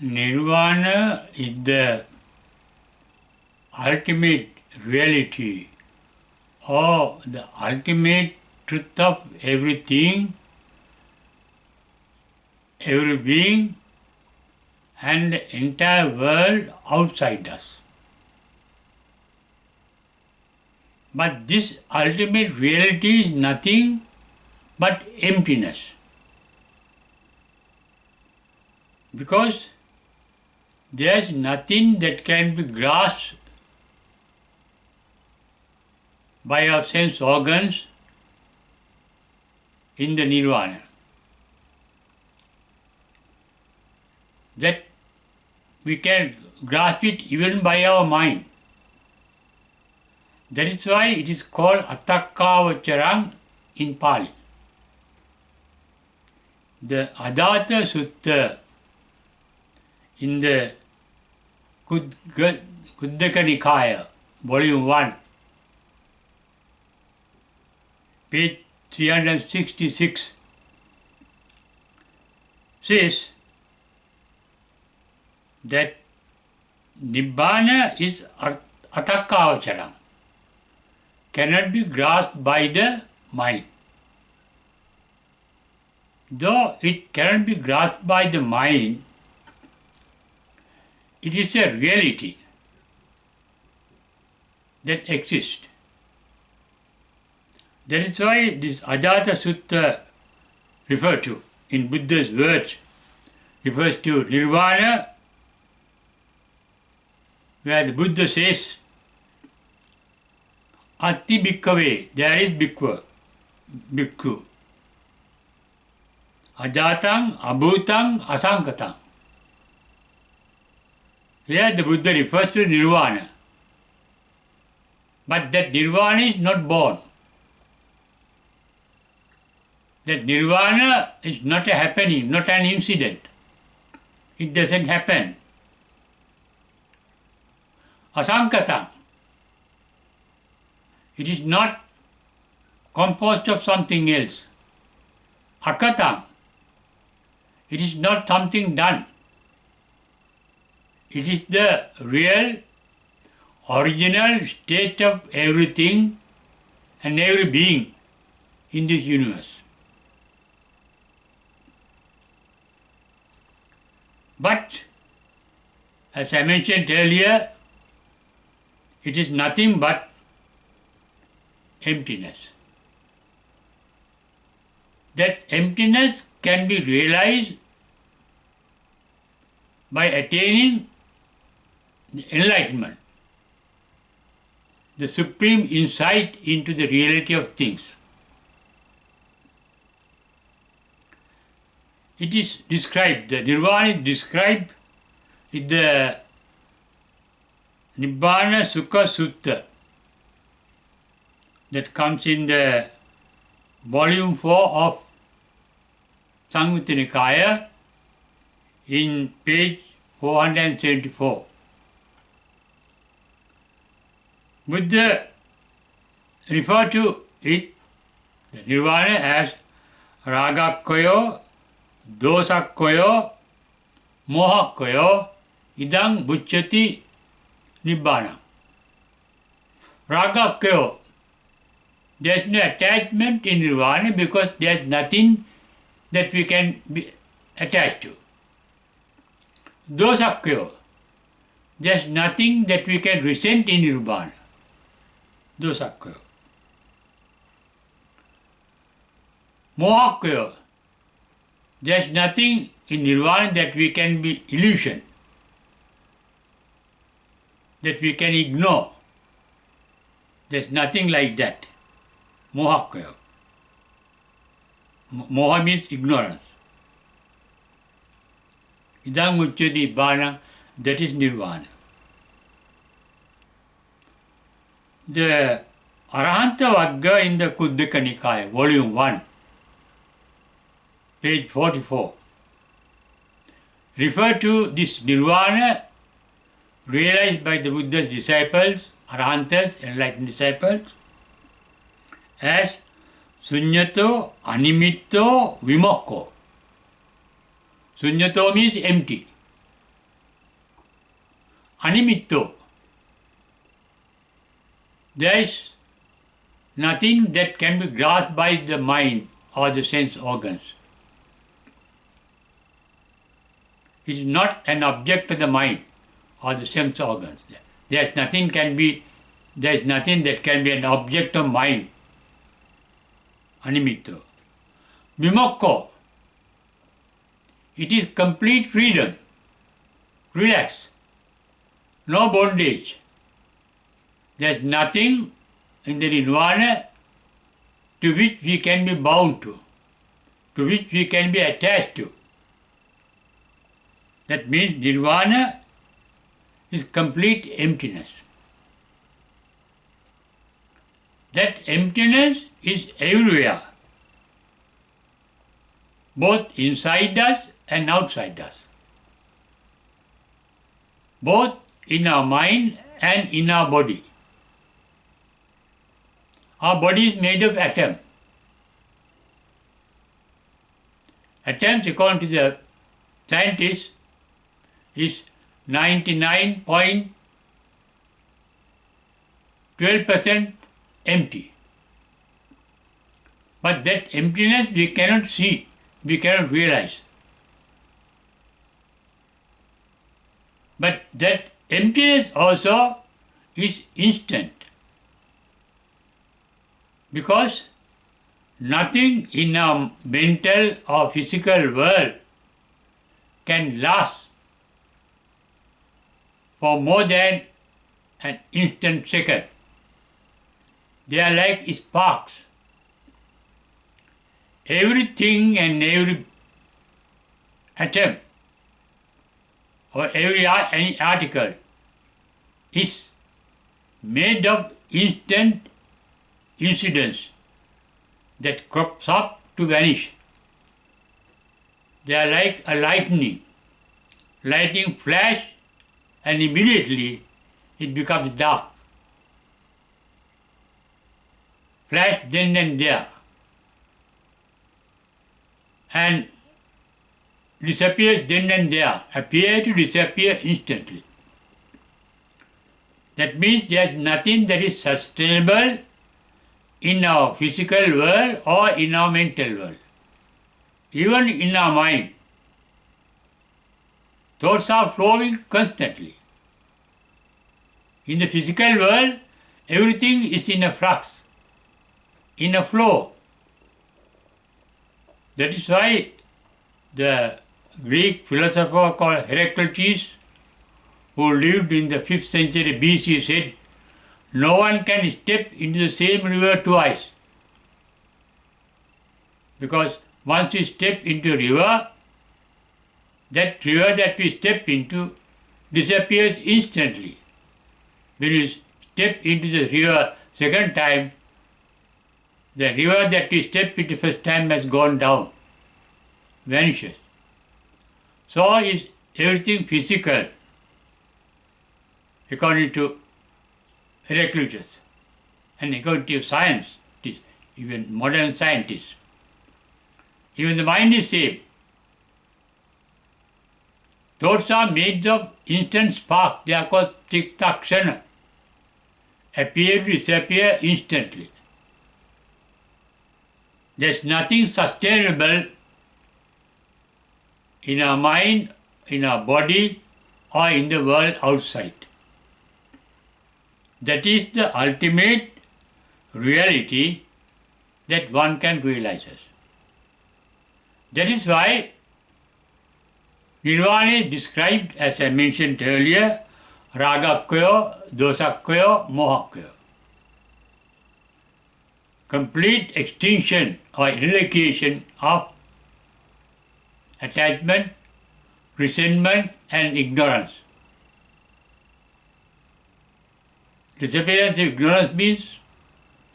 Nirvana is the ultimate reality or the ultimate truth of everything, every being, and the entire world outside us. But this ultimate reality is nothing but emptiness. Because there is nothing that can be grasped by our sense organs in the nirvana. That we can grasp it even by our mind. That is why it is called Atakkavacharam in Pali. The Adata Sutta in the Kuddaka Nikaya, volume 1, page 366, says that Nibbana is Atakkavacharam, cannot be grasped by the mind. Though it cannot be grasped by the mind, it is a reality that exists. That is why this Ajata Sutta referred to, in Buddha's words, refers to Nirvana, where the Buddha says, Atti Bhikkhave, there is Bhikkhu. Ajatang, Abhutang, Asankatang. Here the Buddha refers to Nirvana. But that Nirvana is not born. That Nirvana is not a happening, not an incident. It doesn't happen. Asankatang. It is not composed of something else. Akatang. It is not something done. It is the real, original state of everything and every being in this universe. But, as I mentioned earlier, it is nothing but emptiness. That emptiness can be realized by attaining the enlightenment, the supreme insight into the reality of things. It is described, the Nirvana is described with the Nibbana Sukha Sutta that comes in the volume 4 of Samyutta Nikaya in page 474. Buddha referred to it, the Nirvana, as Ragakkoyo, Dosakkoyo, Mohakkoyo, Idang Bucchati Nibbana. Ragakkoyo, there is no attachment in Nirvana because there is nothing that we can be attached to. Dosakkoyo, there is nothing that we can resent in Nirvana. Dosakkoyo. Mohakkoyo, there is nothing in Nirvana that we can be illusion, that we can ignore. There is nothing like that. Mohakkoyo. Moha means ignorance. Idang Ucchati Nibbana, that is Nirvana. The Arahanta Vagga in the Kuddaka Nikaya, volume 1, page 44, refer to this Nirvana realized by the Buddha's disciples, Arahantas, enlightened disciples, as Sunyato Animitto Vimokko. Sunyato means empty. animitto. There is nothing that can be grasped by the mind or the sense organs. It is not an object of the mind or the sense organs. There is nothing that can be an object of mind. Animitto. Vimokko. It is complete freedom. Relax. No bondage. There is nothing in the nirvana to which we can be bound to which we can be attached to. That means nirvana is complete emptiness. That emptiness is everywhere, both inside us and outside us, both in our mind and in our body. Our body is made of atoms. Atoms, according to the scientists, is 99.12% empty. But that emptiness we cannot see, we cannot realize. But that emptiness also is instant. Because nothing in our mental or physical world can last for more than an instant second. They are like sparks. Everything and every atom or every article is made of instant incidents that crops up to vanish. They are like a lightning flash, and immediately it becomes dark. Flash then and there, and disappears then and there, appear to disappear instantly. That means there is nothing that is sustainable in our physical world or in our mental world. Even in our mind, thoughts are flowing constantly. In the physical world, everything is in a flux, in a flow. That is why the Greek philosopher called Heraclitus, who lived in the 5th century BC, said, "No one can step into the same river twice." Because once we step into a river, that river that we step into disappears instantly. When you step into the river second time, the river that we step into first time has gone down, vanishes. So is everything physical, according to Heraclitus, and according to science, even modern scientists. Even the mind is same. Thoughts are made of instant spark. They are called tiktakshana. Appear, disappear instantly. There is nothing sustainable in our mind, in our body, or in the world outside. That is the ultimate reality that one can realize. That is why Nirvana is described, as I mentioned earlier, ragakyo, dosakyo, mohakyo. Complete extinction or eradication of attachment, resentment, and ignorance. Disappearance of ignorance means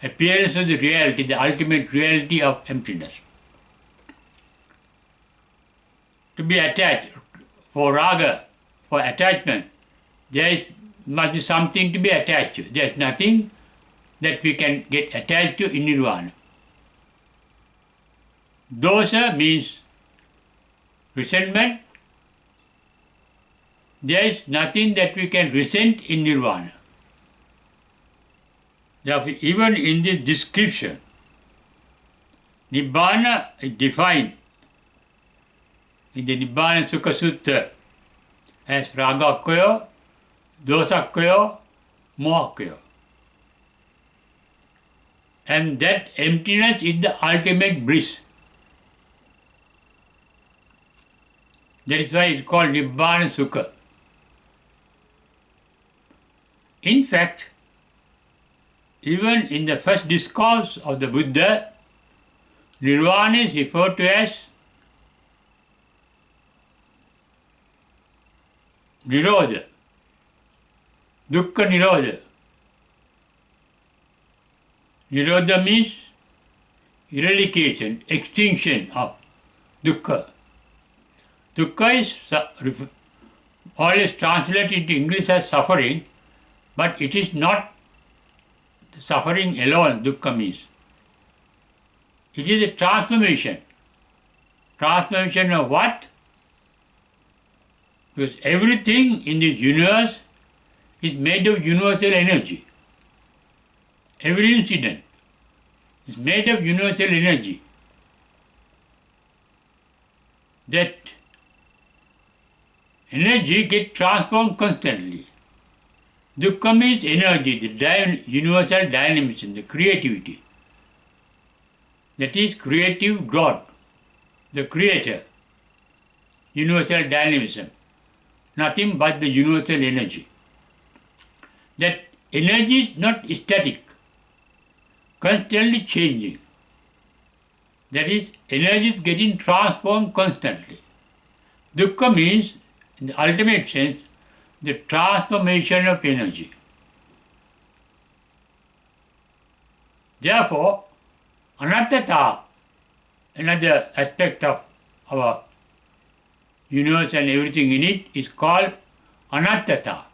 appearance of the reality, the ultimate reality of emptiness. To be attached, for raga, for attachment, must be something to be attached to. There is nothing that we can get attached to in nirvana. Dosa means resentment, there is nothing that we can resent in nirvana. Therefore, even in this description, Nibbana is defined in the Nibbana Sukha Sutta as Ragakaya, Dosakaya, Mohakaya. And that emptiness is the ultimate bliss. That is why it's called Nibbana Sukha. In fact, even in the first discourse of the Buddha, Nirvana is referred to as Nirodha, Dukkha Nirodha. Nirodha means eradication, extinction of dukkha. Dukkha is always translated into English as suffering, but it is not suffering alone, dukkha means. It is a transformation. Transformation of what? Because everything in this universe is made of universal energy. Every incident is made of universal energy. That energy gets transformed constantly. Dukkha means energy, the universal dynamism, the creativity. That is creative God, the creator, universal dynamism, nothing but the universal energy. That energy is not static, constantly changing. That is, energy is getting transformed constantly. Dukkha means, in the ultimate sense, the transformation of energy. Therefore, anattata, another aspect of our universe and everything in it, is called anattata.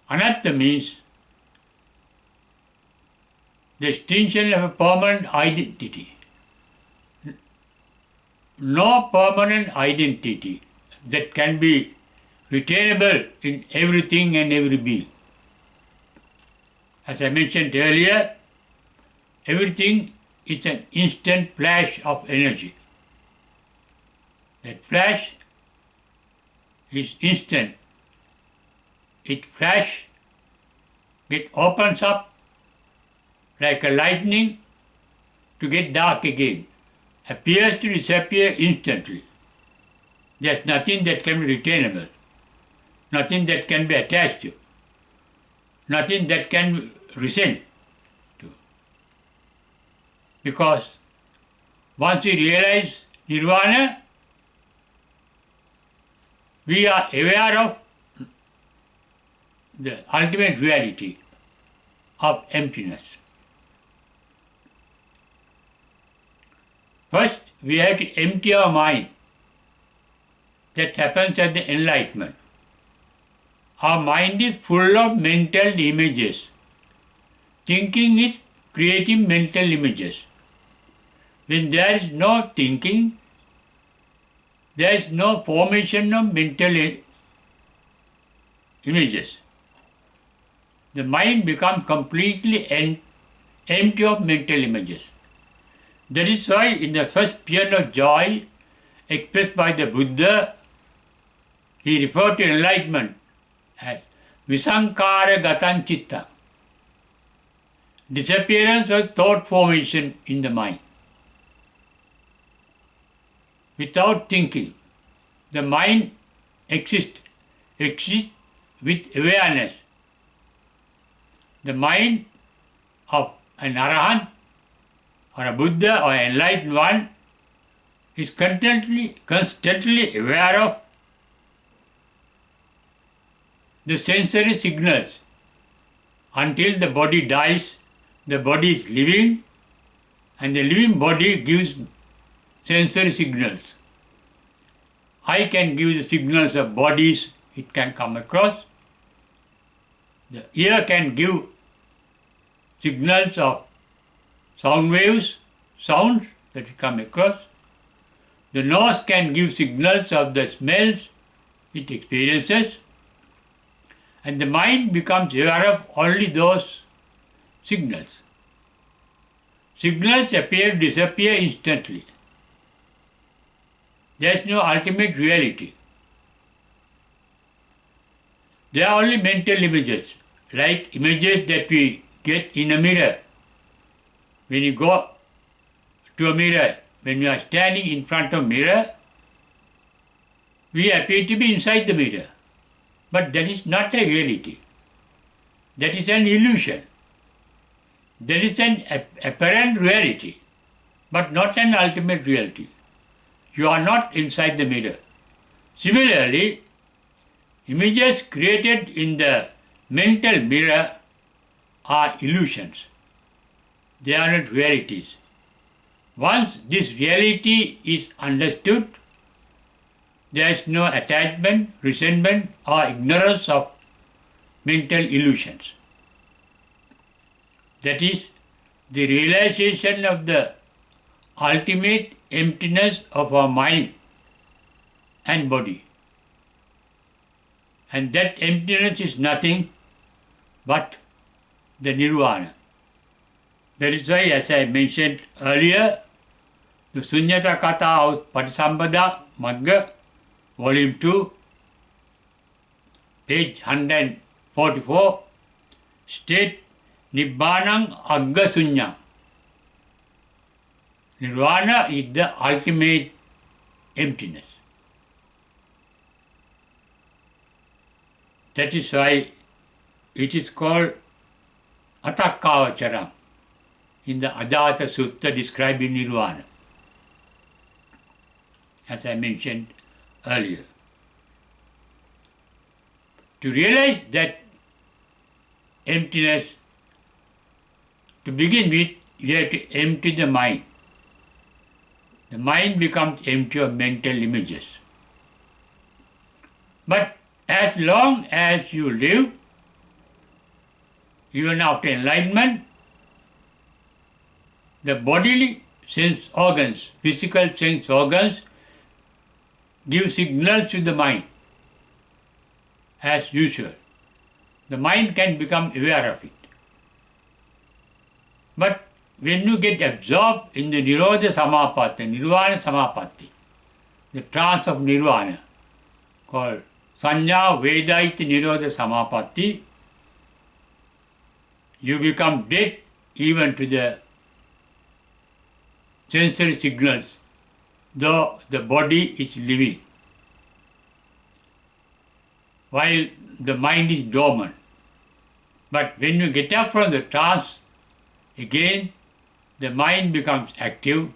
Anatta means the extinction of a permanent identity. No permanent identity that can be retainable in everything and every being. As I mentioned earlier, everything is an instant flash of energy. That flash is instant. It flash, it opens up like a lightning to get dark again, appears to disappear instantly. There's nothing that can be retainable, nothing that can be attached to, nothing that can be resent to. Because once we realize nirvana, we are aware of the ultimate reality of emptiness. First, we have to empty our mind. That happens at the enlightenment. Our mind is full of mental images. Thinking is creating mental images. When there is no thinking, there is no formation of mental images. The mind becomes completely empty of mental images. That is why in the first paean of joy expressed by the Buddha, he referred to enlightenment as visankara gatan chitta, disappearance of thought formation in the mind. Without thinking, the mind exists with awareness. The mind of an Arahant or a Buddha or an enlightened one is constantly aware of the sensory signals. Until the body dies, the body is living, and the living body gives sensory signals. Eye can give the signals of bodies it can come across. The ear can give signals of sound waves, sounds that it come across. The nose can give signals of the smells it experiences, and the mind becomes aware of only those signals. Signals appear, disappear instantly. There is no ultimate reality. They are only mental images, like images that we get in a mirror. When you go to a mirror, when you are standing in front of a mirror, we appear to be inside the mirror. But that is not a reality. That is an illusion. That is an apparent reality, but not an ultimate reality. You are not inside the mirror. Similarly, images created in the mental mirror are illusions. They are not realities. Once this reality is understood, there is no attachment, resentment, or ignorance of mental illusions. That is the realization of the ultimate emptiness of our mind and body. And that emptiness is nothing but the nirvana. That is why, as I mentioned earlier, the Sunyata Katha of Patisambhada Magga, Volume 2, page 144, state Nibbanam Agga Sunyam. Nirvana is the ultimate emptiness. That is why it is called Atakkavacharam in the Ajata Sutta describing Nirvana, as I mentioned earlier. To realize that emptiness, to begin with, you have to empty the mind. The mind becomes empty of mental images. But as long as you live, even after enlightenment, the bodily sense organs, physical sense organs, give signals to the mind as usual. The mind can become aware of it. But when you get absorbed in the Nirodha Samapatti, Nirvana Samapatti, the trance of Nirvana, called Sanya Vedaita Nirodha Samapatti, you become dead even to the sensory signals, though the body is living, while the mind is dormant. But when you get up from the trance, again the mind becomes active,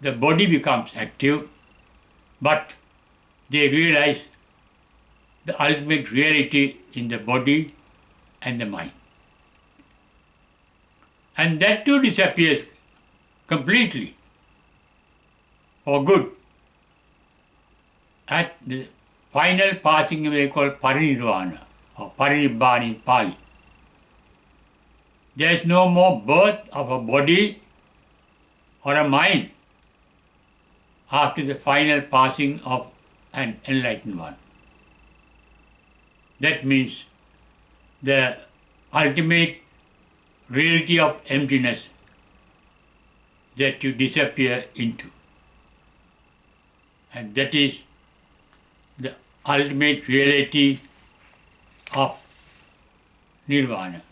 the body becomes active, but they realize the ultimate reality in the body and the mind. And that too disappears completely, for good, at the final passing away called Parinirvana or Parinibbana in Pali. There is no more birth of a body or a mind after the final passing of an enlightened one. That means the ultimate reality of emptiness that you disappear into. And that is the ultimate reality of Nirvana.